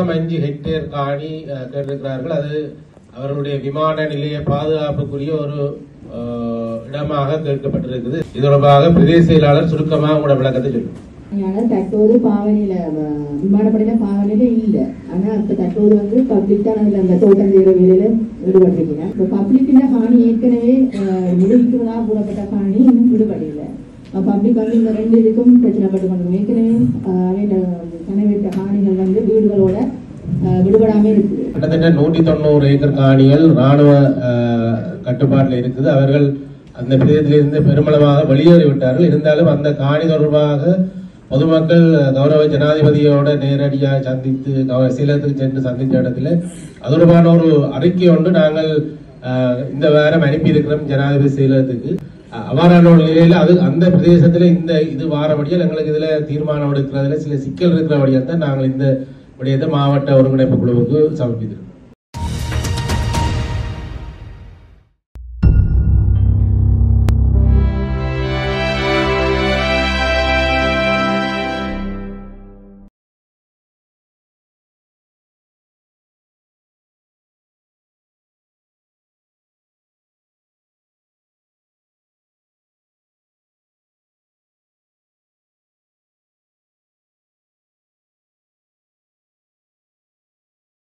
1.5 hectare காணி கேட்டிருக்கிறார்கள். அது அவர்களுடைய விமான நிலைய பாதுகாப்புக்குரிய ஒரு இடமாக கேட்கப்பட்டிருக்குது. இது தொடர்பாக பிரதேச செயலாளர் சுருக்கமாக உங்களோட விளக்கத்தை சொல்லுங்க. தற்போது பாவனையில விமானப்படையில பாவனையில இல்ல. ஆனா அப்ப தற்போது பப்ளிக் தான் அதுல அந்த தோட்டம் செய்யற வேலையில ஈடுபட்டிருக்கீங்க. இப்ப பப்ளிக்ல காணி ஏற்கனவே விடுவிக்கிறதா கூடப்பட்ட காணி இன்னும் விடுபடல. பப்ளிக் இந்த 2 இதுக்கும் பிரச்சனை பட்டு கொண்டு ஏற்கனவே கனவேற்ற காணிகள் வீடுகளோட விடுபடாம இருக்குது. கிட்டத்தட்ட 190 ஏக்கர் காணிகள் ராணுவ கட்டுப்பாட்டில் இருக்குது. அவர்கள் அந்த பிரதேசத்திலிருந்து பெருமளவாக வெளியேறிவிட்டார்கள். இருந்தாலும் அந்த காணி தொடர்பாக பொதுமக்கள் கௌரவ ஜனாதிபதியோட நேரடியாக சந்தித்து சீலத்துக்கு சென்று சந்தித்த இடத்துல அது தொடர்பான ஒரு அறிக்கை ஒன்று நாங்கள் இந்த வாரம் அனுப்பி இருக்கிறோம் ஜனாதிபதி சீலத்துக்கு. அவ்வாறான ஒரு நிலையில அது அந்த பிரதேசத்துல இது வாரபடியால் எங்களுக்கு இதுல தீர்மானம் எடுக்கிறதுல சில சிக்கல் இருக்கிறபடியால் தான் நாங்கள் இந்த விடயத்தை மாவட்ட ஒருங்கிணைப்பு குழுவுக்கு சமர்ப்பித்திருக்கோம்.